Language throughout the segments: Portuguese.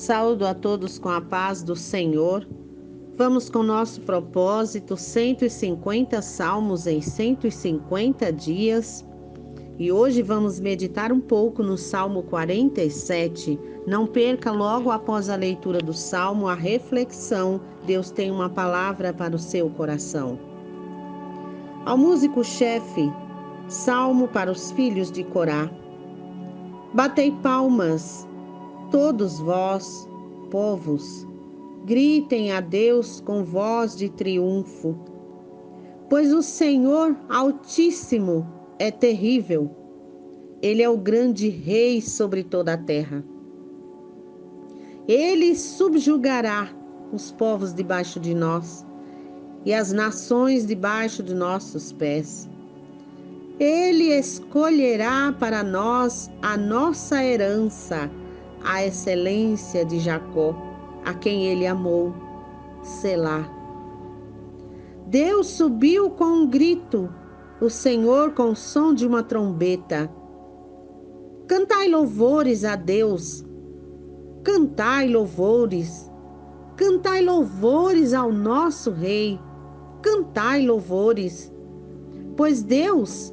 Saúdo a todos com a paz do Senhor. Vamos com nosso propósito, 150 salmos em 150 dias. E hoje vamos meditar um pouco no Salmo 47. Não perca logo após a leitura do Salmo a reflexão. Deus tem uma palavra para o seu coração. Ao músico-chefe, Salmo para os filhos de Corá. Batei palmas, todos vós, povos, gritem a Deus com voz de triunfo, pois o Senhor Altíssimo é terrível. Ele é o grande rei sobre toda a terra. Ele subjugará os povos debaixo de nós e as nações debaixo de nossos pés. Ele escolherá para nós a nossa herança, a excelência de Jacó, a quem ele amou. Selá. Deus subiu com um grito, o Senhor com o som de uma trombeta. Cantai louvores a Deus, cantai louvores ao nosso Rei, cantai louvores, pois Deus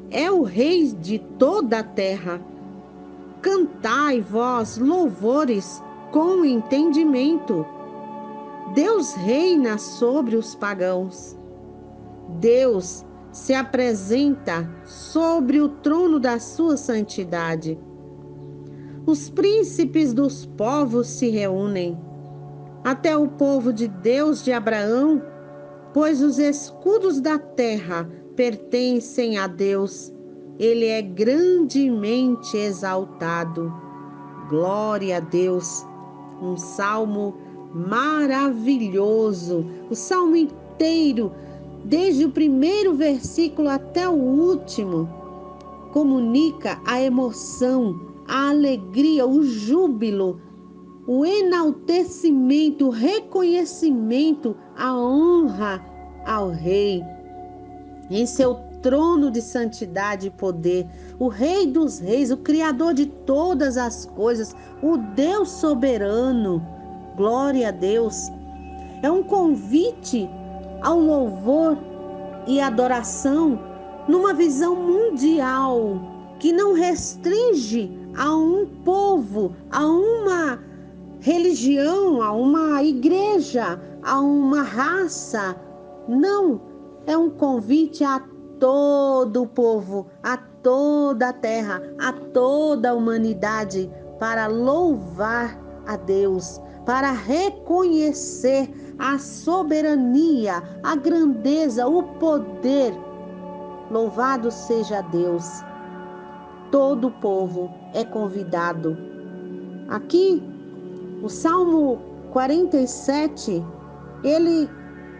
é o Rei de toda a terra. Cantai vós louvores com entendimento. Deus reina sobre os pagãos. Deus se apresenta sobre o trono da sua santidade. Os príncipes dos povos se reúnem, até o povo de Deus de Abraão, pois os escudos da terra pertencem a Deus. Ele é grandemente exaltado. Glória a Deus. Um salmo maravilhoso. O salmo inteiro, desde o primeiro versículo até o último, comunica a emoção, a alegria, o júbilo, o enaltecimento, o reconhecimento, a honra ao Rei em seu trono de santidade e poder, o Rei dos Reis, o Criador de todas as coisas, o Deus soberano. Glória a Deus. É um convite ao louvor e adoração numa visão mundial que não restringe a um povo, a uma religião, a uma igreja, a uma raça. Não, é um convite a todo o povo, a toda a terra, a toda a humanidade para louvar a Deus, para reconhecer a soberania, a grandeza, o poder. Louvado seja Deus. Todo o povo é convidado. Aqui, o Salmo 47, ele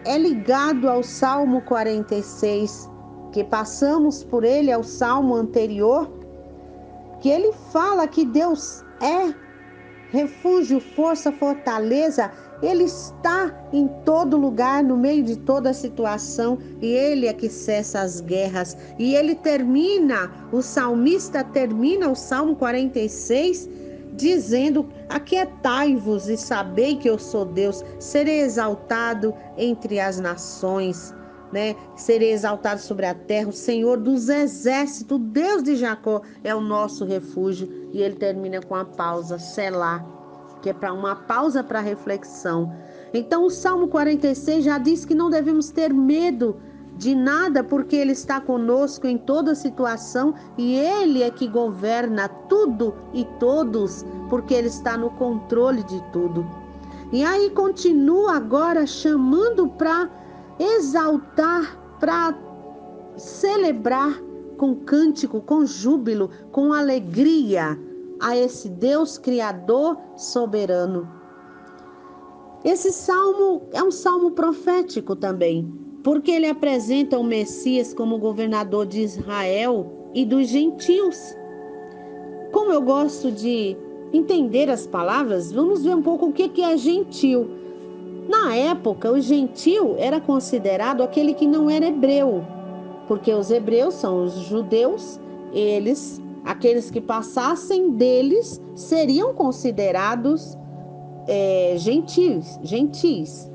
é ligado ao Salmo 46, que passamos por ele, ao Salmo anterior, que ele fala que Deus é refúgio, força, fortaleza. Ele está em todo lugar, no meio de toda situação, e ele é que cessa as guerras. E ele termina, o salmista termina o Salmo 46 dizendo: aquietai-vos e sabei que eu sou Deus, serei exaltado entre as nações, né? Serei exaltado sobre a terra, o Senhor dos exércitos, o Deus de Jacó é o nosso refúgio. E ele termina com a pausa, Selá, que é para uma pausa para reflexão. Então o Salmo 46 já diz que não devemos ter medo de nada, porque ele está conosco em toda situação e ele é que governa tudo e todos, porque ele está no controle de tudo. E aí continua agora chamando para exaltar, para celebrar com cântico, com júbilo, com alegria a esse Deus Criador soberano. Esse salmo é um salmo profético também, porque ele apresenta o Messias como governador de Israel e dos gentios. Como eu gosto de entender as palavras, vamos ver um pouco o que é gentil. Na época, o gentil era considerado aquele que não era hebreu, porque os hebreus são os judeus, aqueles que passassem deles seriam considerados gentis.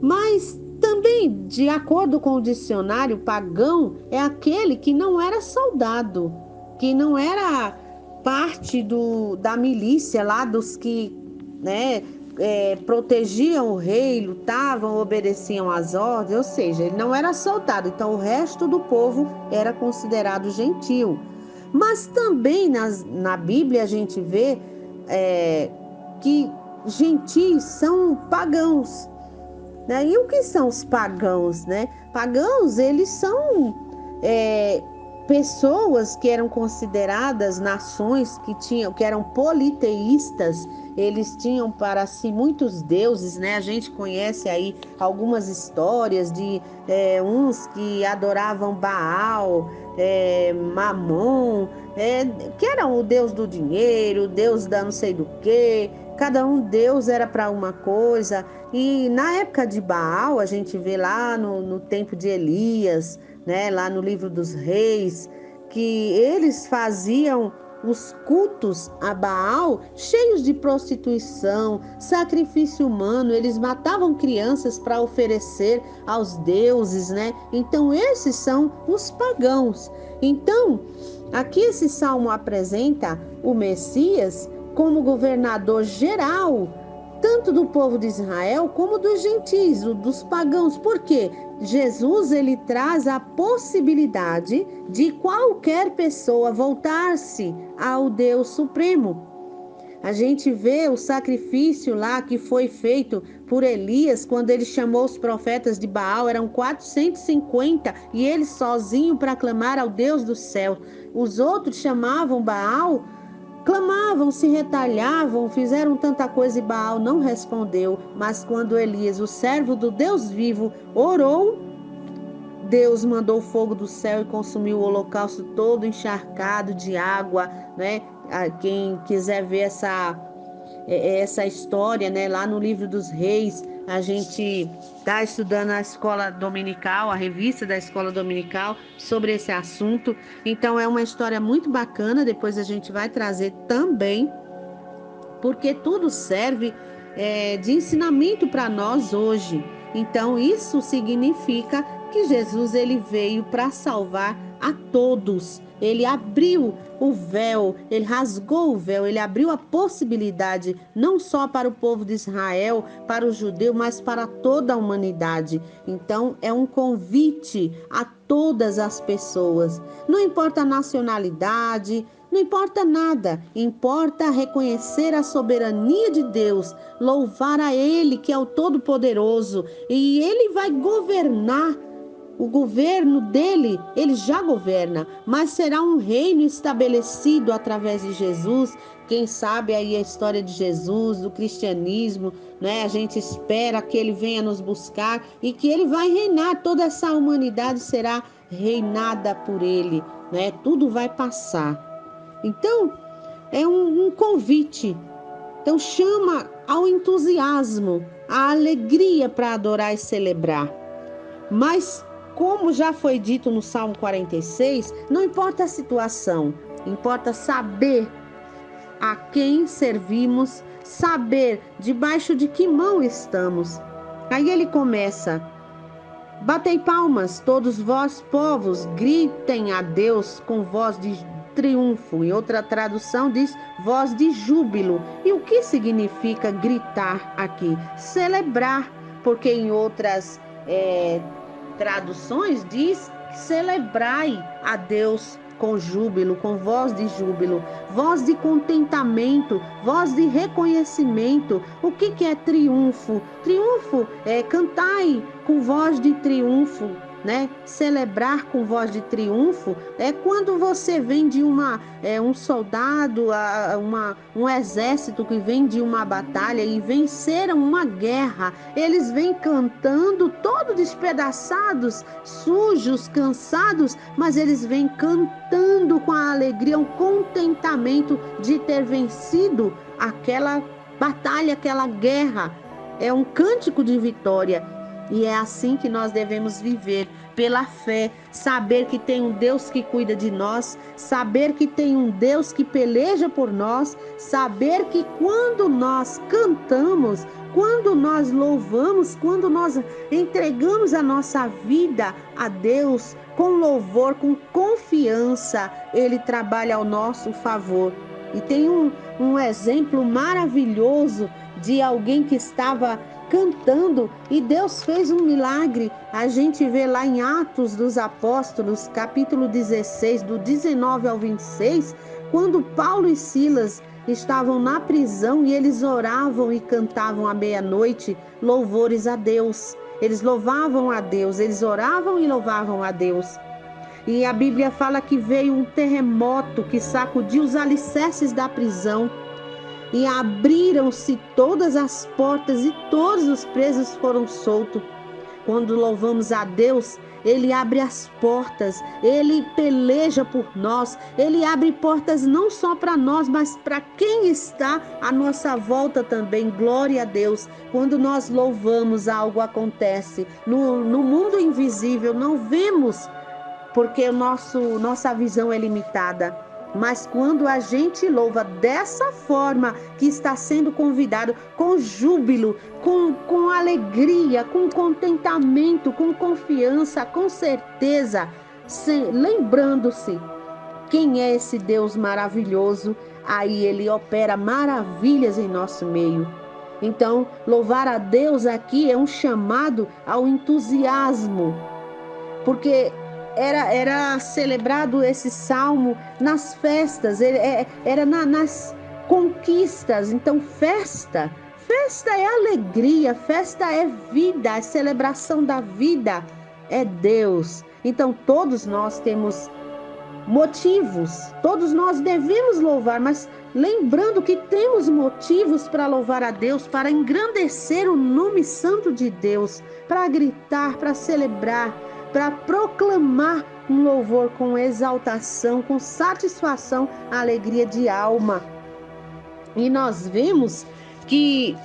Mas também, de acordo com o dicionário, pagão é aquele que não era soldado, que não era parte da milícia lá, dos que, né, protegiam o rei, lutavam, obedeciam às ordens, ou seja, ele não era soldado, então o resto do povo era considerado gentil. Mas também na Bíblia a gente vê que gentis são pagãos, né? E o que são os pagãos, né? Pagãos, eles são pessoas que eram consideradas nações que eram politeístas. Eles tinham para si muitos deuses, né? A gente conhece aí algumas histórias de uns que adoravam Baal, Mamon, que eram o deus do dinheiro, o deus da não sei do que. Cada um deus era para uma coisa. E na época de Baal, a gente vê lá no tempo de Elias, né, lá no livro dos reis, que eles faziam os cultos a Baal cheios de prostituição, sacrifício humano. Eles matavam crianças para oferecer aos deuses, né? Então esses são os pagãos. Então aqui esse salmo apresenta o Messias como governador geral, tanto do povo de Israel como dos gentis, dos pagãos. Por quê? Jesus, ele traz a possibilidade de qualquer pessoa voltar-se ao Deus Supremo. A gente vê o sacrifício lá que foi feito por Elias, quando ele chamou os profetas de Baal, eram 450, e ele sozinho para clamar ao Deus do céu. Os outros chamavam Baal, clamavam, se retalhavam, fizeram tanta coisa e Baal não respondeu. Mas quando Elias, o servo do Deus vivo, orou, Deus mandou fogo do céu e consumiu o holocausto todo encharcado de água, né? Quem quiser ver essa história, né? Lá no livro dos reis, a gente está estudando a escola dominical, a revista da escola dominical, sobre esse assunto. Então é uma história muito bacana, depois a gente vai trazer também, porque tudo serve de ensinamento para nós hoje. Então isso significa que Jesus, ele veio para salvar a todos. Ele abriu o véu, ele rasgou o véu, ele abriu a possibilidade não só para o povo de Israel, para o judeu, mas para toda a humanidade. Então é um convite a todas as pessoas. Não importa a nacionalidade, não importa nada, importa reconhecer a soberania de Deus, louvar a Ele, que é o Todo-Poderoso, e Ele vai governar. O governo dele, ele já governa, mas será um reino estabelecido através de Jesus. Quem sabe aí a história de Jesus, do cristianismo, né? A gente espera que ele venha nos buscar e que ele vai reinar. Toda essa humanidade será reinada por ele, né? Tudo vai passar. Então, é um convite. Então, chama ao entusiasmo, à alegria para adorar e celebrar. Mas como já foi dito no Salmo 46, não importa a situação, importa saber a quem servimos, saber debaixo de que mão estamos. Aí ele começa: batei palmas, todos vós povos, gritem a Deus com voz de triunfo. Em outra tradução diz voz de júbilo. E o que significa gritar aqui? Celebrar, porque em outras traduções diz: celebrai a Deus com júbilo, com voz de júbilo, voz de contentamento, voz de reconhecimento. O que é triunfo? Triunfo é cantai com voz de triunfo, né? Celebrar com voz de triunfo é quando você vem de um soldado, um exército que vem de uma batalha e venceram uma guerra. Eles vêm cantando, todos despedaçados, sujos, cansados, mas eles vêm cantando com a alegria, o contentamento de ter vencido aquela batalha, aquela guerra. É um cântico de vitória. E é assim que nós devemos viver, pela fé, saber que tem um Deus que cuida de nós, saber que tem um Deus que peleja por nós, saber que quando nós cantamos, quando nós louvamos, quando nós entregamos a nossa vida a Deus com louvor, com confiança, Ele trabalha ao nosso favor. E tem um exemplo maravilhoso de alguém que estava cantando e Deus fez um milagre. A gente vê lá em Atos dos Apóstolos, capítulo 16, do 19 ao 26, quando Paulo e Silas estavam na prisão e eles oravam e cantavam à meia-noite louvores a Deus. Eles louvavam a Deus, eles oravam e louvavam a Deus. E a Bíblia fala que veio um terremoto que sacudiu os alicerces da prisão e abriram-se todas as portas e todos os presos foram soltos. Quando louvamos a Deus, Ele abre as portas, Ele peleja por nós, Ele abre portas não só para nós, mas para quem está à nossa volta também. Glória a Deus. Quando nós louvamos, algo acontece. No mundo invisível, não vemos, porque nossa visão é limitada. Mas quando a gente louva dessa forma que está sendo convidado, com júbilo, com alegria, com contentamento, com confiança, com certeza, lembrando-se quem é esse Deus maravilhoso, aí Ele opera maravilhas em nosso meio. Então, louvar a Deus aqui é um chamado ao entusiasmo, porque era celebrado esse salmo nas festas, era nas conquistas. Então, festa é alegria, festa é vida, é celebração da vida, é Deus. Então, todos nós temos motivos, todos nós devemos louvar, mas lembrando que temos motivos para louvar a Deus, para engrandecer o nome santo de Deus, para gritar, para celebrar, para proclamar um louvor com exaltação, com satisfação, alegria de alma. E nós vemos que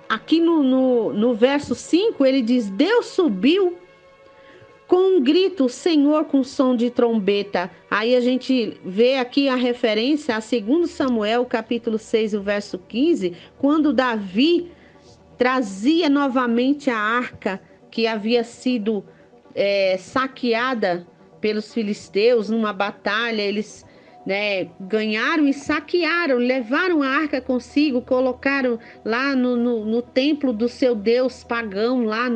aqui no verso 5, ele diz: Deus subiu com um grito, Senhor com som de trombeta. Aí a gente vê aqui a referência a 2 Samuel, capítulo 6, o verso 15, quando Davi trazia novamente a arca que havia sido saqueada pelos filisteus numa batalha. Eles ganharam e saquearam, levaram a arca consigo, colocaram lá no templo do seu Deus pagão lá,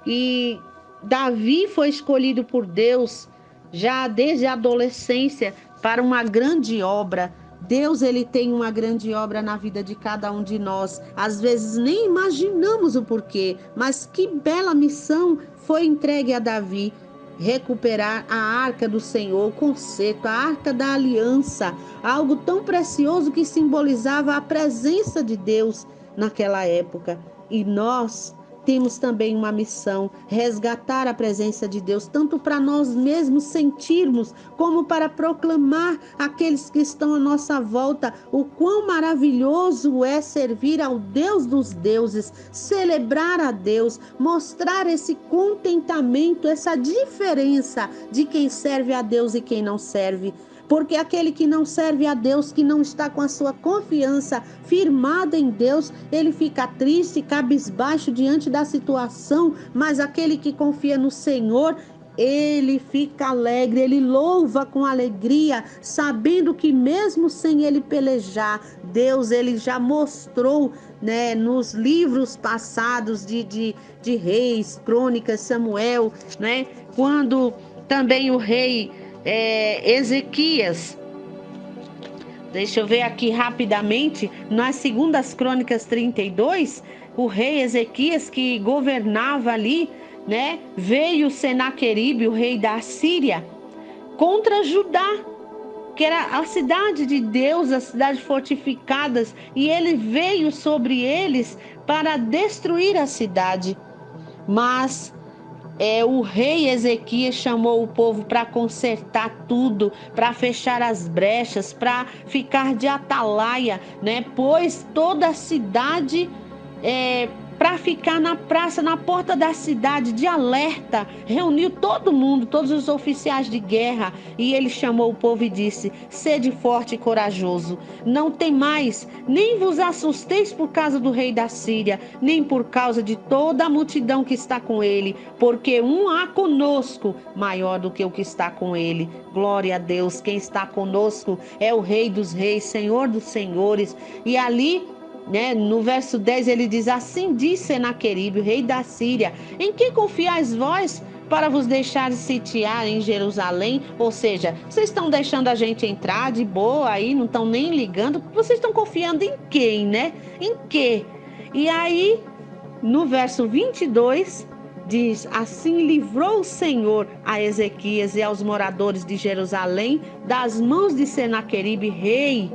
e Davi foi escolhido por Deus já desde a adolescência para uma grande obra. Deus, ele tem uma grande obra na vida de cada um de nós. Às vezes nem imaginamos o porquê, mas que bela missão foi entregue a Davi: recuperar a arca do Senhor, o concerto, a arca da aliança, algo tão precioso que simbolizava a presença de Deus naquela época. E nós temos também uma missão: resgatar a presença de Deus, tanto para nós mesmos sentirmos, como para proclamar àqueles que estão à nossa volta o quão maravilhoso é servir ao Deus dos deuses, celebrar a Deus, mostrar esse contentamento, essa diferença de quem serve a Deus e quem não serve. Porque aquele que não serve a Deus, que não está com a sua confiança firmada em Deus, ele fica triste, cabisbaixo diante da situação. Mas aquele que confia no Senhor, ele fica alegre, ele louva com alegria, sabendo que mesmo sem ele pelejar, Deus, ele já mostrou, nos livros passados de Reis, Crônicas, Samuel, quando também o rei Ezequias, deixa eu ver aqui rapidamente, nas Segundas Crônicas 32, o rei Ezequias, que governava ali, veio Senaqueribe, o rei da Assíria, contra Judá, que era a cidade de Deus, a cidade fortificada, e ele veio sobre eles para destruir a cidade. Mas o rei Ezequias chamou o povo para consertar tudo, para fechar as brechas, para ficar de atalaia, pois toda a cidade para ficar na praça, na porta da cidade, de alerta. Reuniu todo mundo, todos os oficiais de guerra, e ele chamou o povo e disse: sede forte e corajoso, não temais, nem vos assusteis por causa do rei da Síria, nem por causa de toda a multidão que está com ele, porque um há conosco maior do que o que está com ele. Glória a Deus, quem está conosco é o Rei dos Reis, Senhor dos Senhores. E ali, no verso 10 ele diz: assim diz Senaqueribe, o rei da Síria: em que confiais vós para vos deixar sitiar em Jerusalém? Ou seja, vocês estão deixando a gente entrar de boa aí, não estão nem ligando. Vocês estão confiando em quem, né? Em quê? E aí, no verso 22, diz: assim livrou o Senhor a Ezequias e aos moradores de Jerusalém das mãos de Senaqueribe, rei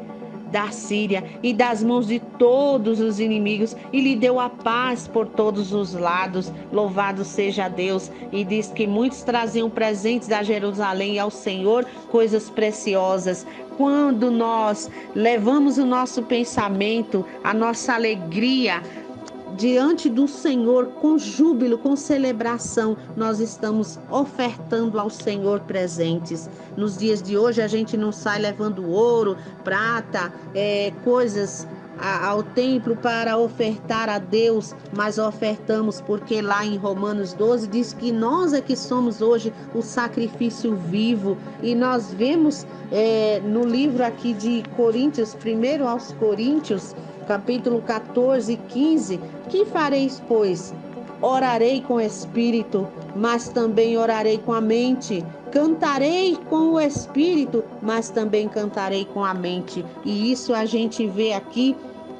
da Síria, e das mãos de todos os inimigos, e lhe deu a paz por todos os lados. Louvado seja Deus. E diz que muitos traziam presentes a Jerusalém e ao Senhor coisas preciosas. Quando nós levamos o nosso pensamento, a nossa alegria diante do Senhor com júbilo, com celebração, nós estamos ofertando ao Senhor presentes. Nos dias de hoje a gente não sai levando ouro, prata, coisas ao templo para ofertar a Deus, mas ofertamos porque lá em Romanos 12 diz que nós é que somos hoje o sacrifício vivo. E nós vemos no livro aqui de Coríntios, 1 aos Coríntios, capítulo 14 e 15, que fareis, pois? Orarei com o espírito, mas também orarei com a mente. Cantarei com o espírito, mas também cantarei com a mente. E isso a gente vê aqui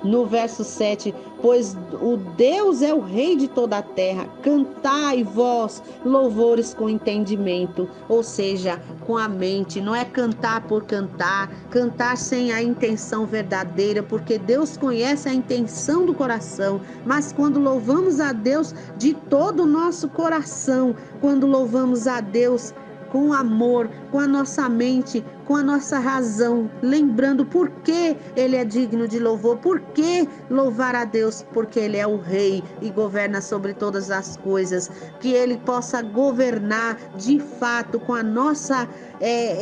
no verso 7, pois o Deus é o rei de toda a terra, cantai vós louvores com entendimento, ou seja, com a mente. Não é cantar por cantar, cantar sem a intenção verdadeira, porque Deus conhece a intenção do coração. Mas quando louvamos a Deus de todo o nosso coração, quando louvamos a Deus com amor, com a nossa mente, com a nossa razão, lembrando por que Ele é digno de louvor, por que louvar a Deus, porque Ele é o Rei e governa sobre todas as coisas, que Ele possa governar de fato com a nossa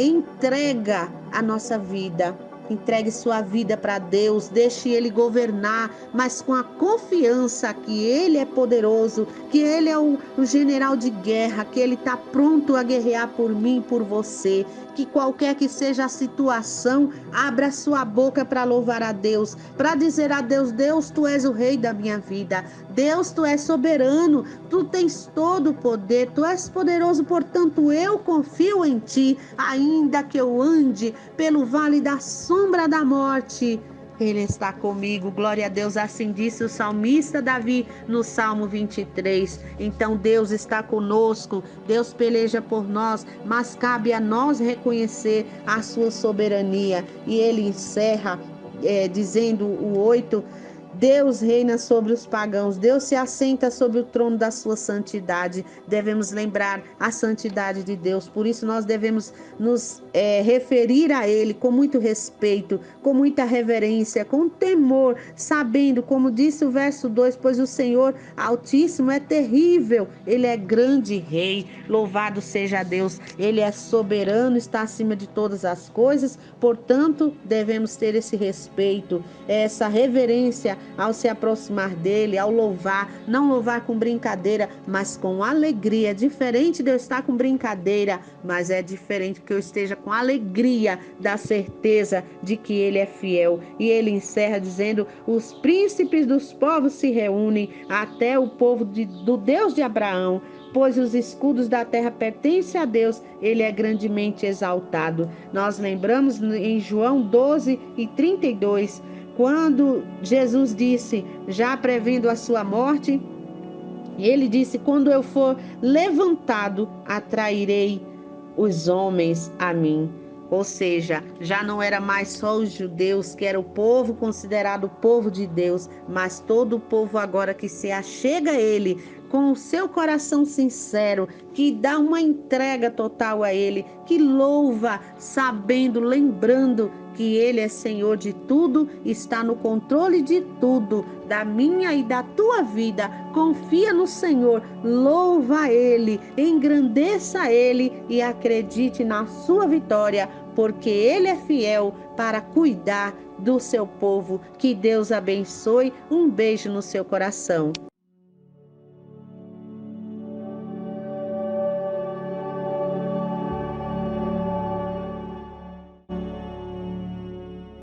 entrega à nossa vida. Entregue sua vida para Deus, deixe Ele governar, mas com a confiança que Ele é poderoso, que Ele é o general de guerra, que Ele está pronto a guerrear por mim e por você. Que qualquer que seja a situação, abra sua boca para louvar a Deus, para dizer a Deus: Deus, Tu és o Rei da minha vida. Deus, Tu és soberano, Tu tens todo o poder, Tu és poderoso, portanto eu confio em Ti, ainda que eu ande pelo vale da sombra da morte, Ele está comigo. Glória a Deus, assim disse o salmista Davi no Salmo 23. Então Deus está conosco, Deus peleja por nós, mas cabe a nós reconhecer a sua soberania. E ele encerra dizendo o 8: Deus reina sobre os pagãos, Deus se assenta sobre o trono da sua santidade. Devemos lembrar a santidade de Deus, por isso nós devemos nos referir a Ele com muito respeito, com muita reverência, com temor, sabendo, como disse o verso 2, pois o Senhor Altíssimo é terrível, Ele é grande Rei, louvado seja Deus, Ele é soberano, está acima de todas as coisas, portanto devemos ter esse respeito, essa reverência ao se aproximar dele, ao louvar, não louvar com brincadeira, mas com alegria. É diferente de eu estar com brincadeira, mas é diferente que eu esteja com alegria da certeza de que ele é fiel. E ele encerra dizendo: os príncipes dos povos se reúnem, até o povo do Deus de Abraão, pois os escudos da terra pertencem a Deus, ele é grandemente exaltado. Nós lembramos em João 12 e 32, quando Jesus disse, já prevendo a sua morte, ele disse: quando eu for levantado, atrairei os homens a mim. Ou seja, já não era mais só os judeus, que era o povo considerado o povo de Deus, mas todo o povo agora que se achega a ele, com o seu coração sincero, que dá uma entrega total a Ele, que louva, sabendo, lembrando que Ele é Senhor de tudo, está no controle de tudo, da minha e da tua vida. Confia no Senhor, louva Ele, engrandeça Ele e acredite na sua vitória, porque Ele é fiel para cuidar do seu povo. Que Deus abençoe. Um beijo no seu coração.